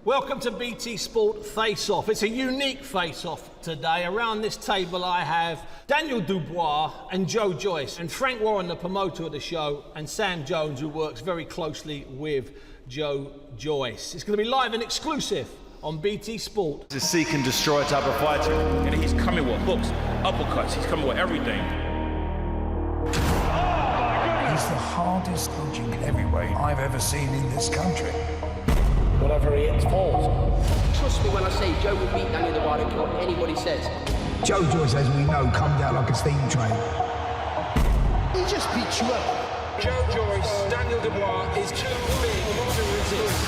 Welcome to BT Sport Face Off. It's a unique face off today. Around this table I have Daniel Dubois and Joe Joyce, and Frank Warren, the promoter of the show, and Sam Jones, who works very closely with Joe Joyce. It's going to be live and exclusive on BT Sport. It's a seek and destroy type of fighter. And he's coming with hooks, uppercuts, he's coming with everything. He's the hardest punching heavyweight I've ever seen in this country. Whatever he hits falls. Trust me when I say Joe will beat Daniel Dubois, I don't care what anybody says. Joe Joyce, as we know, comes out like a steam train. He just beats you up. Joe Joyce, Daniel Dubois is too big to resist.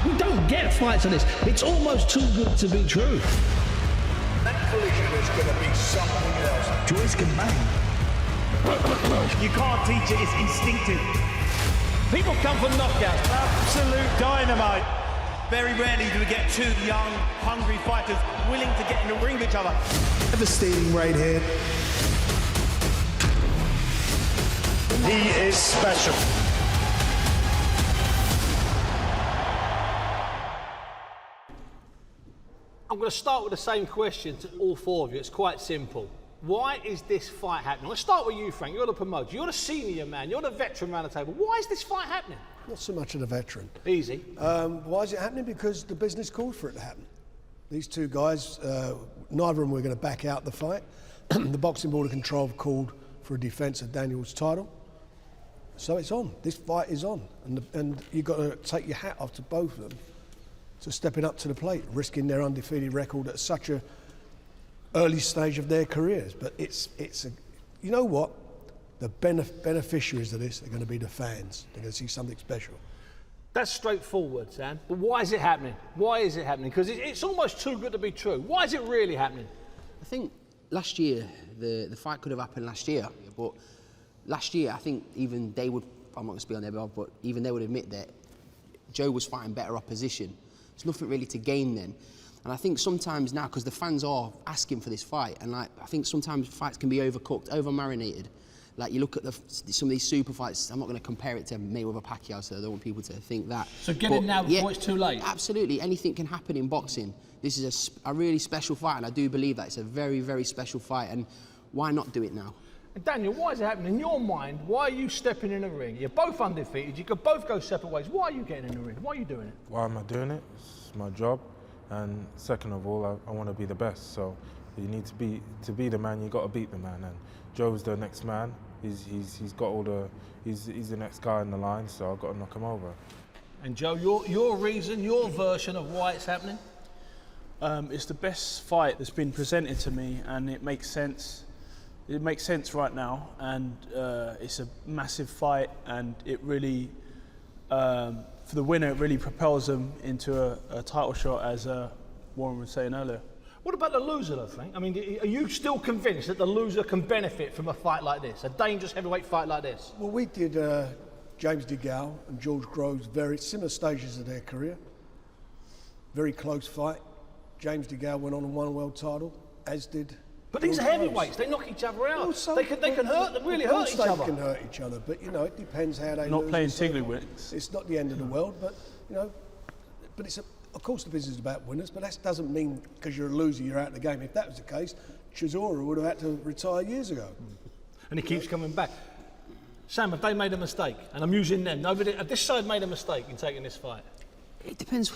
We don't get fights on this. It's almost too good to be true. That collision is going to be something else. Joyce can bang. You can't teach it, it's instinctive. People come for knockouts. Absolute dynamite. Very rarely do we get two young, hungry fighters willing to get in the ring with each other. Devastating right hand. He is special. I'm going to start with the same question to all four of you. It's quite simple. Why is this fight happening? Let's start with you, Frank. You're the promoter. You're the senior man. You're the veteran around the table. Why is this fight happening? Not so much of the veteran. Easy. Why is it happening? Because the business called for it to happen. These two guys, neither of them were going to back out the fight. The Boxing Board of Control called for a defence of Daniel's title. So it's on. This fight is on. And you've got to take your hat off to both of them to stepping up to the plate, risking their undefeated record at such a early stage of their careers. But it's you know what? The beneficiaries of this are going to be the fans. They're going to see something special. That's straightforward, Sam. But why is it happening? Why is it happening? Because it's almost too good to be true. Why is it really happening? I think last year, the fight could have happened last year, but last year I think even they would, I'm not going to speak on their behalf, but even they would admit that Joe was fighting better opposition. There's nothing really to gain then. And I think sometimes now, because the fans are asking for this fight, and I think sometimes fights can be overcooked, over-marinated. Like you look at some of these super fights, I'm not going to compare it to Mayweather Pacquiao, so I don't want people to think that. So get in now before it's too late? Absolutely, anything can happen in boxing. This is a really special fight, and I do believe that it's a very, very special fight, and why not do it now? And Daniel, why is it happening? In your mind, why are you stepping in the ring? You're both undefeated, you could both go separate ways. Why are you getting in the ring? Why are you doing it? Why am I doing it? It's my job. And second of all, I want to be the best. So you need to be the man. You got to beat the man. And Joe's the next man. He's got all the he's the next guy in the line. So I've got to knock him over. And Joe, your reason, your version of why it's happening? It's the best fight that's been presented to me, and it makes sense. It makes sense right now, and it's a massive fight, and it really. For the winner, it really propels them into a title shot, as Warren was saying earlier. What about the loser, though, Frank? I mean, are you still convinced that the loser can benefit from a fight like this, a dangerous heavyweight fight like this? Well, we did James DeGale and George Groves, very similar stages of their career. Very close fight. James DeGale went on and won a world title, as did. But these are heavyweights. They knock each other out. Well, they can hurt them, really hurt each other. They can hurt each other, but you know, it depends how they. Not lose playing tiddlywinks. It's not the end of the world, but you know, but it's of course the business is about winners, but that doesn't mean because you're a loser you're out of the game. If that was the case, Chisora would have had to retire years ago. And he keeps coming back. Sam, have they made a mistake? And I'm using them. Nobody, this side made a mistake in taking this fight. It depends,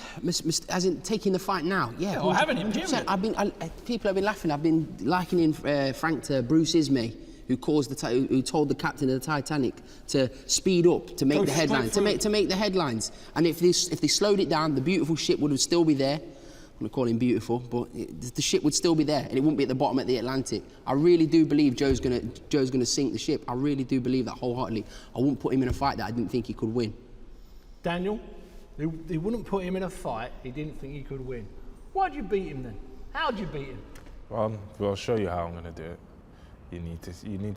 as in taking the fight now. Yeah, or having him. People have been laughing. I've been likening Frank to Bruce Ismay, who told the captain of the Titanic to speed up to make the headlines. To make the headlines. And if they slowed it down, the beautiful ship would still be there. I'm going to call him beautiful, but the ship would still be there, and it wouldn't be at the bottom of the Atlantic. I really do believe Joe's gonna sink the ship. I really do believe that wholeheartedly. I wouldn't put him in a fight that I didn't think he could win. Daniel? They wouldn't put him in a fight he didn't think he could win. Why'd you beat him then? How'd you beat him? Well, I'll show you how I'm going to do it. You need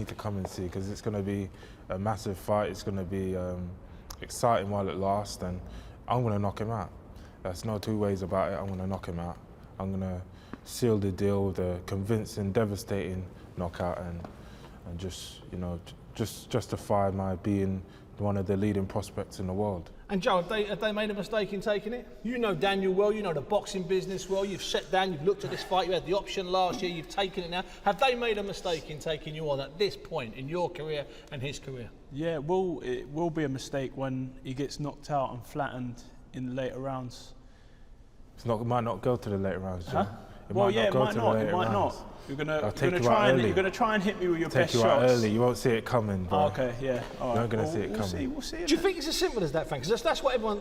to come and see, because it's going to be a massive fight. It's going to be exciting while it lasts, and I'm going to knock him out. There's no two ways about it. I'm going to knock him out. I'm going to seal the deal with a convincing, devastating knockout, and just justify my being one of the leading prospects in the world. And Joe, have they made a mistake in taking it? You know Daniel well, you know the boxing business well, you've sat down, you've looked at this fight, you had the option last year, you've taken it now. Have they made a mistake in taking you on at this point in your career and his career? Yeah, it will be a mistake when he gets knocked out and flattened in the later rounds. It might not go to the later rounds, Joe. Huh? It might not. You're gonna try and hit me with your best shots. Take you out early. You won't see it coming, bro. Oh, okay, yeah. All right. You're not gonna see it coming. We'll see. Do you think it's as simple as that, Frank? Because that's what everyone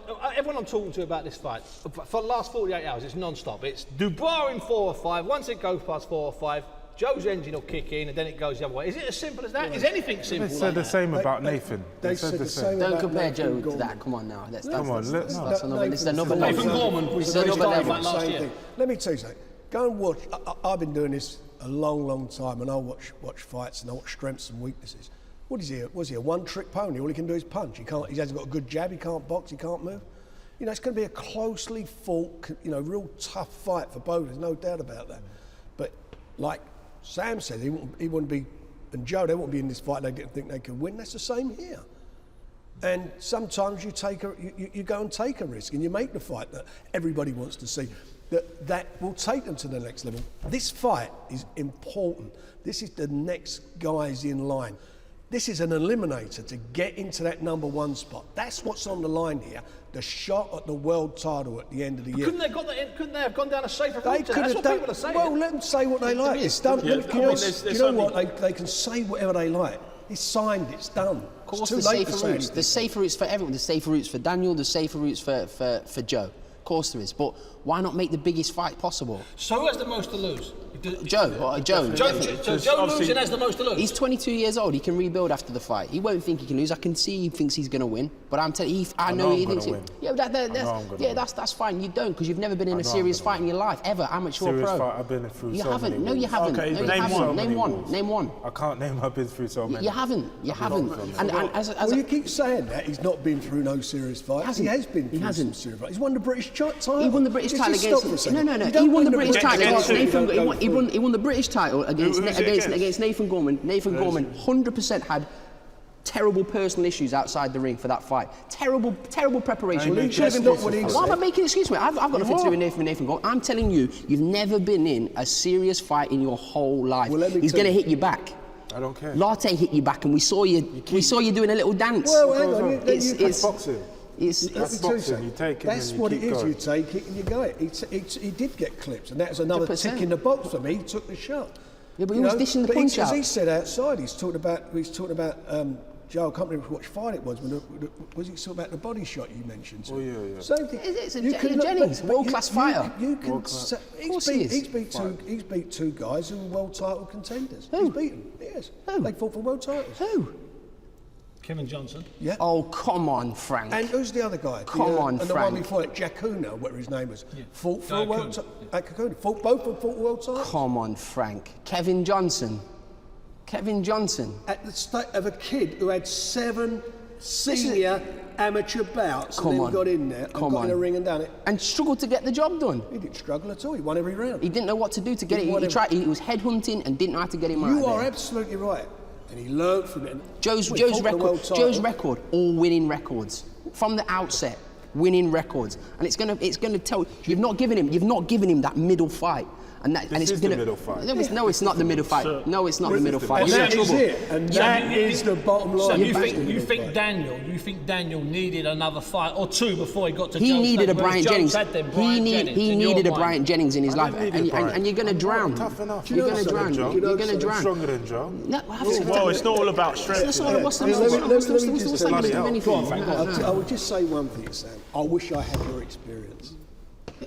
I'm talking to about this fight. For the last 48 hours, it's non-stop. It's Dubois in 4 or 5. Once it goes past 4 or 5, Joe's engine will kick in, and then it goes the other way. Is it as simple as that? Is anything simple? They said the same about Nathan. They said the same. Don't compare Joe to that. Come on now. That's another level. Nathan Gorman was It's another level. last year. Let me tell you something. Go and watch. I've been doing this a long time, and I watch fights and I watch strengths and weaknesses. What is he? Was he a one-trick pony? All he can do is punch. He hasn't got a good jab. He can't box. He can't move. You know, it's going to be a closely fought, real tough fight for both. There's no doubt about that. But like Sam said, he wouldn't be, and Joe, they wouldn't be in this fight. They didn't think they could win. That's the same here. And sometimes you go and take a risk, and you make the fight that everybody wants to see. That will take them to the next level. This fight is important. This is the next guys in line. This is an eliminator to get into that #1 spot. That's what's on the line here. The shot at the world title at the end of the year. Couldn't they have gone down a safer route? That's what people are saying. Well, let them say what they like. It's done. You know what? They can say whatever they like. It's signed. It's done. Of course, there's safer routes. There's safer routes for everyone. There's safer routes for Daniel. There's safer routes for Joe. Of course there is, but why not make the biggest fight possible? So who has the most to lose? Joe. Joe losing has the most to lose. He's 22 years old. He can rebuild after the fight. He won't think he can lose. I can see he thinks he's going to win, but I'm telling you, I know he thinks. That's fine. You don't, because you've never been in a serious fight in your life ever, amateur or pro. Fight, I've been through. You so haven't. Many No, you haven't. Okay, Name one. I can't name. I've been through so many. You haven't. Well, you keep saying that he's not been through no serious fights. He has been through some serious fights. He's won the British title. He won the British title against. No. He won the British title against Nathan. He won the British title against Nathan Gorman. Nathan Gorman 100% had terrible personal issues outside the ring for that fight. Terrible preparation. Why am I making an excuse for it? I've got nothing to do with Nathan Gorman. I'm telling you, you've never been in a serious fight in your whole life. He's going to hit you back. I don't care. Latte hit you back, and we saw you doing a little dance. Well, hang on. It's boxing. That's boxing. You take it. That's what it is. You take it and you go. He did get clipped, and that was another 100%. Tick in the box for me. He took the shot. Yeah, but he was dishing the punch out. As he said outside, he's talking about Joe. I can't remember which fight it was. Was he talking about the body shot you mentioned? Oh yeah. Same thing. It's Jennings, world-class fighter. He's beat two guys who were world title contenders. Who? He's beaten. Yes. Who? They fought for world titles. Who? Kevin Johnson. Yeah. Oh, come on, Frank. And who's the other guy? Come on, and Frank. And the one before it, Juggernaut, whatever his name was, fought for a world title. Both of them fought world titles. Come on, Frank. Kevin Johnson. At the state of a kid who had 7 senior amateur bouts and then got in there and got in a ring and done it. And struggled to get the job done. He didn't struggle at all. He won every round. He didn't know what to do to get it. He was headhunting and didn't know how to get him out. You are absolutely right. And he learned from it. Joe's record, all winning records from the outset, winning records, and it's gonna tell you've not given him that middle fight. And it's the middle fight. No, it's not the middle fight. No, it's not the middle fight. That is it, and that is the bottom line. So you think Daniel needed another fight or two before he got to Jones? He needed a Bryant Jennings. He needed a Bryant Jennings in his life, and you're going to drown. Tough enough. You're going to drown. You're going to drown. Stronger than Joe. Well, it's not all about strength. What's the I would just say one thing, Sam. I wish I had your experience.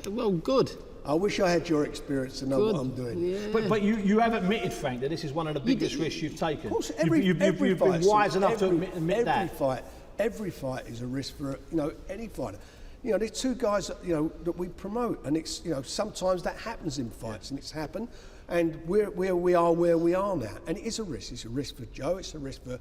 Well, good. I wish I had your experience to know what I'm doing. Yeah. But you have admitted, Frank, that this is one of the biggest risks you've taken. Of course, you've been wise enough to admit that. Every fight is a risk for any fighter. There's two guys that we promote, and it's sometimes that happens in fights, and it's happened, and we are where we are now, and it is a risk. It's a risk for Joe. It's a risk for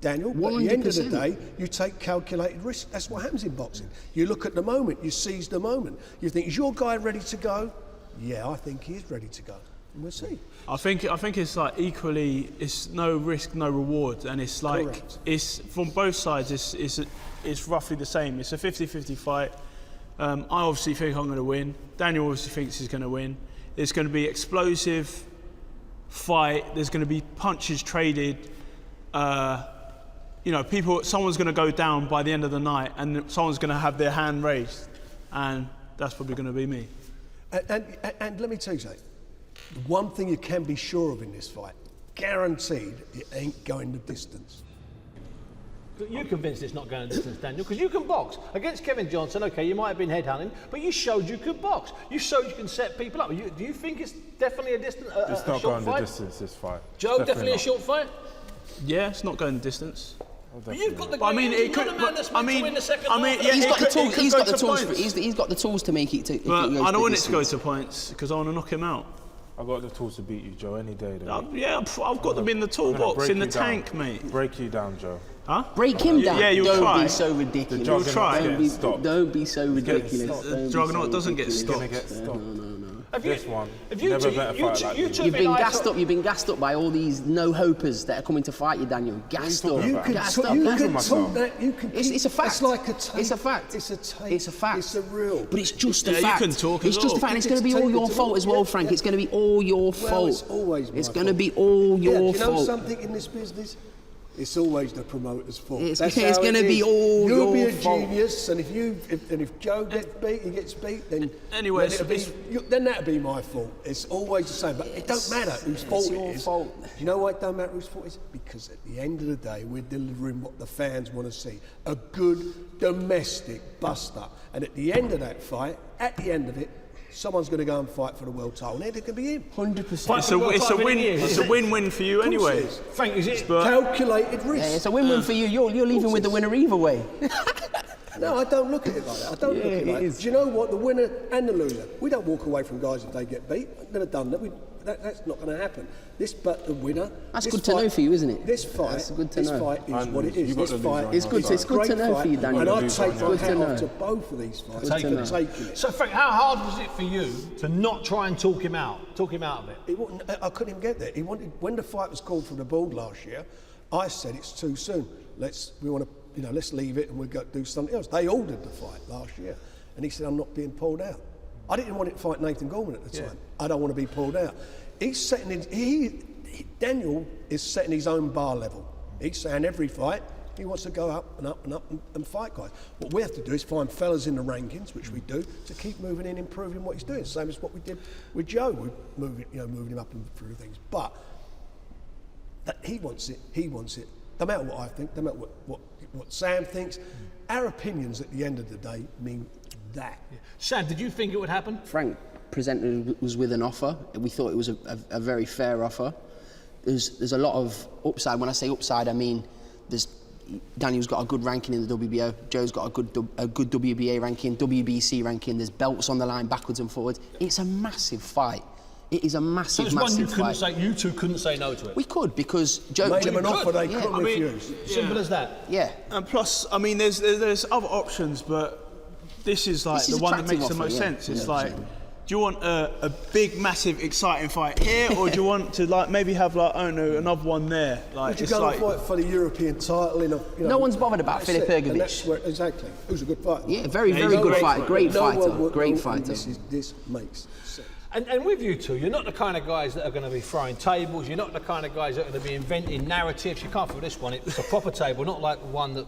Daniel, but at the end of the day, you take calculated risk. That's what happens in boxing. You look at the moment, you seize the moment. You think, is your guy ready to go? Yeah, I think he is ready to go. We'll see. I think it's like equally. It's no risk, no reward, and it's like Correct. it's from both sides. It's roughly the same. It's a 50-50 fight. I obviously think I'm going to win. Daniel obviously thinks he's going to win. It's going to be explosive fight. There's going to be punches traded. Someone's going to go down by the end of the night, and someone's going to have their hand raised, and that's probably going to be me. And let me tell you something. The one thing you can be sure of in this fight, guaranteed, it ain't going the distance. You're convinced it's not going the distance, Daniel, because you can box. Against Kevin Johnson, okay, you might have been headhunting, but you showed you could box. You showed you can set people up. Do you think it's definitely a distance? It's not going the distance, this fight. Joe, definitely a short fight? Yeah, it's not going the distance. But you've got the But I mean, it could. the man that's meant to win the second I mean, half. yeah, He's got the it tools. could He's go got the to tools. points. He's got the tools to make it. But I don't want it to go to points because I want to knock him out. I've got the tools to beat you, Joe, any day. I've got them in the toolbox, in the tank, mate. Break you down, Joe. Huh? Break him down. Yeah, you'll Don't try. be so ridiculous. You'll try. Don't be so ridiculous. The Juggernaut doesn't get stopped. This one. If you never two- met a you fight two- like you this. two- You've been I gassed thought- up. You've been gassed up by all these no-hopers that are coming to fight you, Daniel. Gassed up. You can Gassed talk, up. you gassed can up. talk that. You can. It's a fact. It's like a tape. It's a fact. It's a tape. It's a fact. It's a real. But it's just a Yeah, you fact. can talk It's as just a well. fact. And it's You going to be can all take your it to fault all- as well, yeah, Frank. yeah. It's going to be all your Well, fault. it's always my It's going to fault. be all Yeah, your do you know fault. something in this business? It's always the promoter's fault. It's That's it's how gonna it be is. all You'll be your a fault. genius, and if Joe gets beat, he gets beat. Then Anyway, then that'll be my fault. It's always the same. But it don't matter whose fault it your is. fault. Do you know why it don't matter whose fault it is? Because at the end of the day, we're delivering what the fans want to see: a good domestic bust-up. And at the end of that fight, at the end of it, someone's going to go and fight for the world title. And it could be him. 100%. It's a win. It's a win-win for you anyway. Frank, is it? Calculated risk. Yeah, it's a win-win for you. You're leaving with the winner either way. No, I don't look at it like that. I don't look at it like that. Do you know what? The winner and the loser. We don't walk away from guys if they get beat. I've never done that. That's not going to happen. But the winner. That's good to know for you, isn't it? This fight. That's good to this know. fight is what it is. You've got This the fight. loser on your It's good to know great for you, fight, Daniel. And I take my Good to hat know. off to both of these fights. Taking it. Taking it. So, Frank, how hard was it for you to not try and talk him out of it? He wouldn't, I couldn't even get there. He wanted, when the fight was called for the board last year, I said it's too soon. Let's leave it and we'll go do something else. They ordered the fight last year, and he said I'm not being pulled out. I didn't want it to fight Nathan Gorman at the time. I don't want to be pulled out. He's setting Daniel is setting his own bar level. He's saying every fight he wants to go up and up and up and fight guys. What we have to do is find fellas in the rankings, which we do, to keep moving in, improving what he's doing. Same as what we did with Joe. We're moving him up and through things. But that he wants it. He wants it. No matter what I think, no matter what Sam thinks, our opinions at the end of the day mean that. Sam, did you think it would happen? Frank presented us with an offer. We thought it was a very fair offer. There's a lot of upside. When I say upside, I mean Daniel's got a good ranking in the WBO. Joe's got a good WBA ranking, WBC ranking. There's belts on the line backwards and forwards. It's a massive fight. It is a massive, So it's one fight. you two couldn't say no to it. We could because Joe Made him an offer they yeah. couldn't refuse. Simple as that. Yeah. And plus, I mean, there's other options, but this is like This is the one that attractive makes the offer, most yeah. sense. It's 100%. like, do you want a big, massive, exciting fight here, or do you want to like maybe have like I don't know another one there? Like Would you it's go like and fight for the European title in a? No one's bothered about that's Filip it. And Ergovic. that's where, exactly. It was a good fight. Yeah, very Yeah, very he's good great fight. fighter. Great No one fighter. would- Great no, fighter. This makes sense. And with you two, you're not the kind of guys that are going to be throwing tables. You're not the kind of guys that are going to be inventing narratives. You can't throw this one. It's a proper table, not like the one that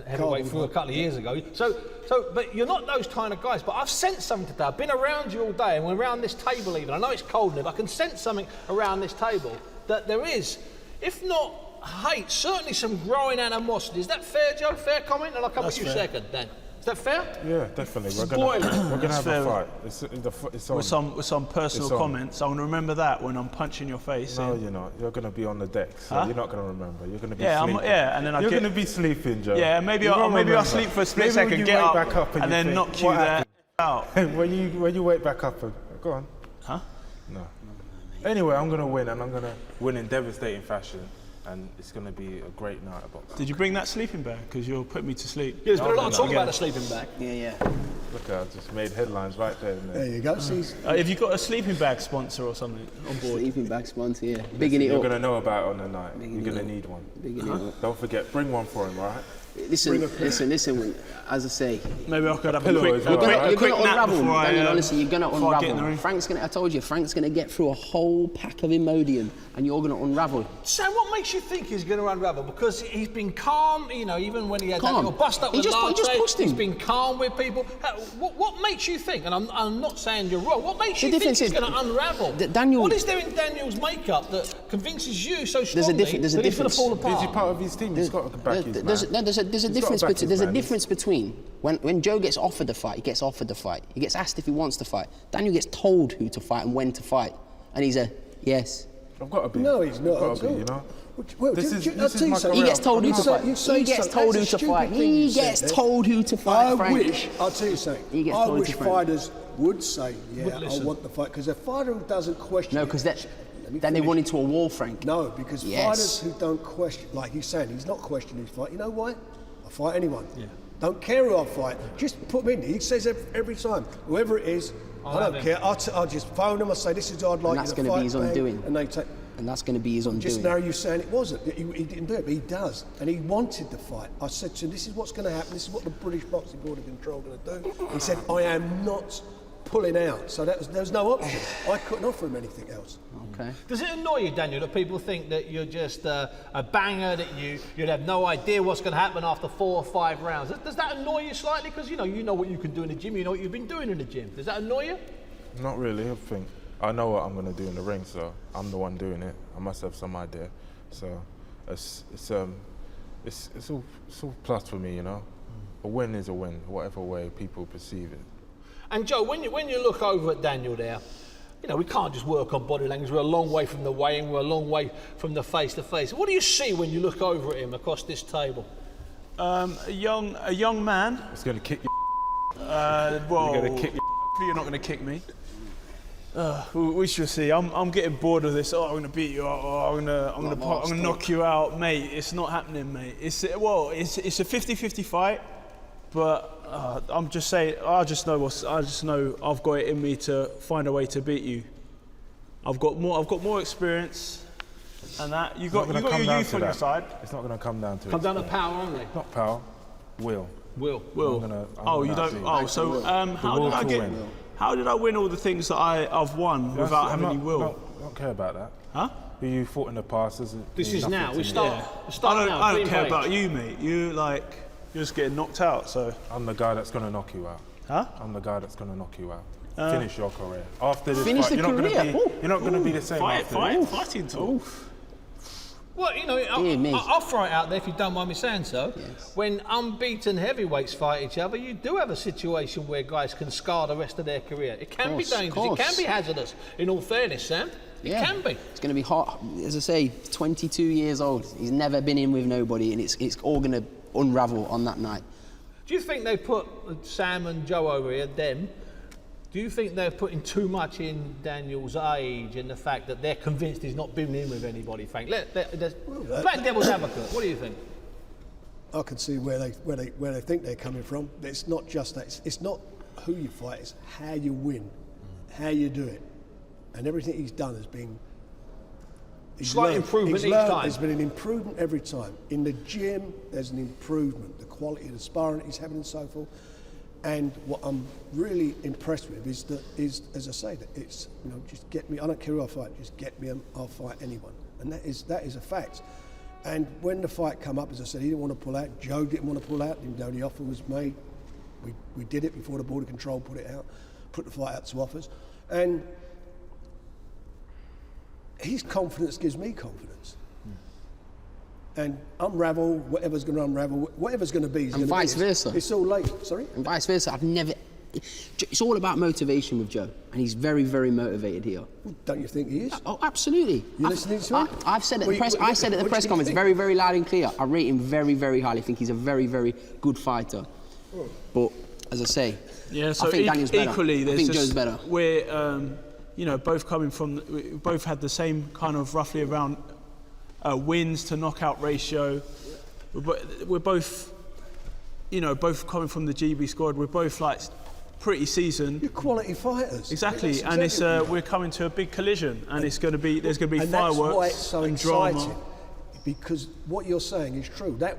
Heavyweight threw a couple of years ago. But you're not those kind of guys. But I've sensed something today. I've been around you all day, and we're around this table even. I know it's cold now, but I can sense something around this table that there is, if not hate, certainly some growing animosity. Is that fair, Joe? Fair comment? And I'll come with you second, then. Is that fair? Yeah, definitely. We're gonna have a fight. It's on. with some personal It's on. comments. I'm gonna remember that when I'm punching your face. No, you're not. You're gonna be on the deck, so Huh? you're not gonna remember. You're gonna be Yeah, sleeping. and then you're gonna be sleeping, Joe. Yeah, maybe You won't I'll remember. sleep for a split Maybe second, when you get wake up, back up and you then think, knock you what there happened? out. when you wake back up, go on. Huh? No. Anyway, I'm gonna win, and I'm gonna win in devastating fashion, and it's gonna be a great night of boxing. Did you bring that sleeping bag? Because you'll put me to sleep. Yeah, there's been a lot of talk about the sleeping bag. Yeah. Look, I just made headlines right there. There you go. See, Have you got a sleeping bag sponsor or something on board? Sleeping bag sponsor, yeah. Bigging it You're up. going to know about it on the night. Bigging You're it going to up. need one. Bigging it up. Don't forget, bring one for him, all right? Listen. As I say, Maybe I could have a pillow quick, as well, a you're quick gonna nap unravel. before I, Daniel, honestly, you're gonna before I get in the unravel. ring. I told you, Frank's gonna get through a whole pack of Imodium, and you're gonna unravel. Sam, what makes you think he's going to unravel? Because he's been calm, you know, even when he had that Calm. little bust up He with just Latte, pushed him. he's been calm with people. What makes you think, and I'm not saying you're wrong, what makes you think difference he's is going to unravel? Daniel- What is there in Daniel's makeup that convinces you so strongly There's a that he's going to difference. fall Is apart? he part of his team? He's got to back his man. There's a He's got difference to back between. his There's a man. difference between when Joe gets offered the fight, he gets offered the fight. He gets asked if he wants to fight. Daniel gets told who to fight and when to fight, and he's a yes. I've got to be. No, he's not I've got at to be, all. you know? Well, This is I'll tell you my something. He gets told who to You say- fight. you say He gets something- told that's who a to stupid fight. thing you He said gets there. told who to fight. I Frank. wish, I'll tell you something, He gets I told wish to fight. fighters would say, yeah, Would I listen. want the fight, because a fighter who doesn't question No, it- because Let me then they finish. run into a wall, Frank. No, because Yes. fighters who don't question, like he's saying, he's not questioning his fight. You know why? I fight anyone. Don't care who I fight. Just put me in. He says every time, whoever it is, I don't care. I'll just phone them. I say, this is who I'd like that's you to gonna fight. be his bang, undoing. And they take. And that's going to be his undoing. Just now you saying it wasn't. He didn't do it, but he does. And he wanted the fight. I said to him, this is what's going to happen. This is what the British Boxing Board of Control are going to do. He said, I am not pulling out. So there was no option. I couldn't offer him anything else. Okay. Does it annoy you, Daniel, that people think that you're just a banger, that you'd have no idea what's going to happen after 4 or 5 rounds? Does that annoy you slightly? Because you know what you can do in the gym, you know what you've been doing in the gym. Does that annoy you? Not really. I think I know what I'm going to do in the ring, so I'm the one doing it. I must have some idea. So it's all plus for me, you know. A win is a win, whatever way people perceive it. And Joe, when you look over at Daniel there, you know, we can't just work on body language. We're a long way from the weigh-in. We're a long way from the face-to-face. What do you see when you look over at him across this table? A young man. It's going to kick you. Well, You're going to kick you. you're not going to kick me. We shall see. I'm getting bored of this. Oh, I'm going to beat you. Oh, I'm going to knock you out, mate. It's not happening, mate. It's a 50-50 fight, but I'm just saying. I just know I've got it in me to find a way to beat you. I've got more experience, and that you got your youth on your side. It's not going to come down to it. Come down to power only. Not power, will. Will. You don't. So how did I win all the things that I've won without having any will? I don't care about that. Huh? Who you fought in the past isn't. This is now. We We start. I don't care about you, mate. You're just getting knocked out. So I'm the guy that's going to knock you out. Huh? I'm the guy that's going to knock you out. Finish your career. After this Finish fight, the you're career? not going to be the same after this. Fighting talk. Well, you know, I'll throw it out there if you don't mind me saying so. Yes. When unbeaten heavyweights fight each other, you do have a situation where guys can scar the rest of their career. It can be dangerous. It can be hazardous. In all fairness, Sam, it can be. It's going to be hot. As I say, 22 years old. He's never been in with nobody, and it's all going to unravel on that night. Do you think they put Sam and Joe over here, them? Do you think they're putting too much in Daniel's age and the fact that they're convinced he's not been in with anybody, Frank? Play devil's advocate. What do you think? I can see where they think they're coming from. But it's not just that. It's not who you fight. It's how you win, how you do it, and everything he's done has been. Slight improvement each time. There's been an improvement every time. In the gym, there's an improvement. The quality of the sparring he's having and so forth. And what I'm really impressed with is as I say, that it's, you know, just get me. I don't care who I fight. Just get me. I'll fight anyone. And that is a fact. And when the fight come up, as I said, he didn't want to pull out. Joe didn't want to pull out, even though the offer was made. We did it before the Board of Control put it out, put the fight out to offers, and his confidence gives me confidence. And unravel, whatever's going to unravel, whatever's going to be is going to be. And vice versa. It's all late, sorry? And vice versa. It's all about motivation with Joe, and he's very, very motivated here. Don't you think he is? Oh, absolutely. You listening to him? I've said at the press. I said at the press conference, very, very loud and clear. I rate him very, very highly. I think he's a very, very good fighter. But as I say, yeah. So I think Daniel's better. Equally, I think Joe's better. We're, we both had the same kind of roughly around wins to knockout ratio. We're both, both coming from the GB squad. We're both like pretty seasoned. You're quality fighters. Exactly, That's and it's exactly we're coming to a big collision, and it's going to be there's going to be and fireworks that's why it's so and exciting. drama. Because what you're saying is true. That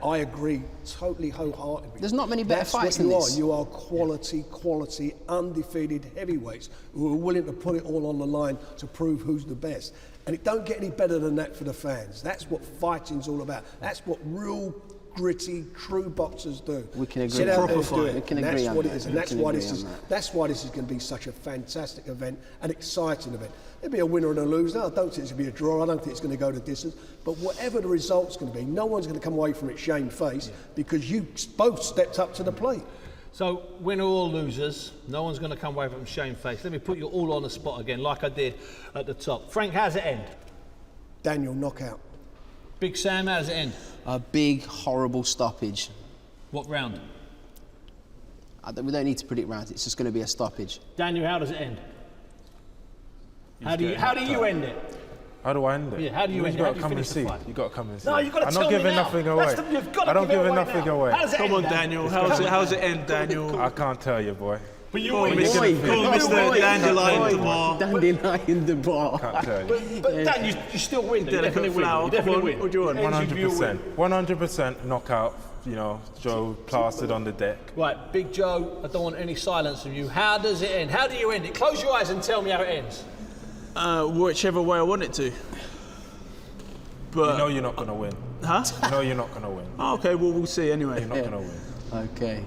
I agree totally wholeheartedly. There's not many better That's fights what than you this. are. You are quality, undefeated heavyweights who are willing to put it all on the line to prove who's the best. And it don't get any better than that for the fans. That's what fighting's all about. That's what real gritty, true boxers do. We can agree Sit on out there that. and do it. We can And agree that's on what that. it is. And We that's can why agree this on is. that. That's why this is going to be such a fantastic event, an exciting event. There'll be a winner and a loser. I don't think it's going to be a draw. I don't think it's going to go to distance. But whatever the result's going to be, no one's going to come away from it shamefaced because you both stepped up to the plate. So, winner or losers, no one's going to come away from shamefaced. Let me put you all on the spot again, like I did at the top. Frank, how's it end? Daniel, knockout. Big Sam, how's it end? A big, horrible stoppage. What round? We don't need to predict rounds. It's just going to be a stoppage. Daniel, how does it end? How do you end it? How do I end it? Yeah, how do you end it? got How to do you come and finish the see. fight? You got to come and see. No, you've got to I'm tell not me giving now. nothing away. You've got to I don't give give it away nothing now. away. How does it Come end, on, Dan? Daniel. How's it end, Daniel? I can't tell you, boy. But you Come on, win. Mr. Dandelion Dubois. Dandelion Dubois. Can't tell you. But Dan, you still win. You definitely win. You definitely win. What do you want? 100%. 100% knockout. You know, Joe plastered on the deck. Right, Big Joe, I don't want any silence from you. How does it end? How do you end it? Close your eyes and tell me how it ends. Whichever way I want it to. But You know you're not going to win. huh? You know you're not going to win. Oh, okay, well we'll see anyway. You're not going to win. Okay.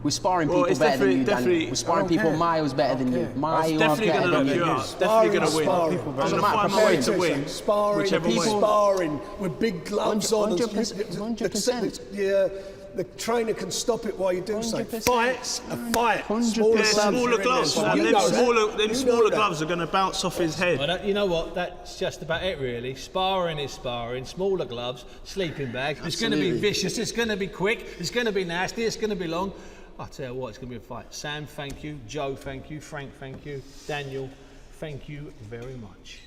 We're sparring Well, people it's better than you, definitely- Daniel. We're sparring I don't people care. miles better than you. Miles Definitely better going to than knock you. you out. Definitely going to win. Sparring. I'm Doesn't going to matter, find my way to preparing. win. Sparring, Whichever way. sparring with big gloves on. 100%. The trainer can stop it while you do so. 100%. Fight's a fight. 100%. Yeah, smaller gloves. You Them know that. them You smaller know that. gloves are going to bounce off his head. Well, you know what? That's just about it, really. Sparring is sparring. Smaller gloves, sleeping bags. It's going to be Absolutely. vicious. It's going to be quick. It's going to be nasty. It's going to be long. I'll tell you what, it's going to be a fight. Sam, thank you. Joe, thank you. Frank, thank you. Daniel, thank you very much.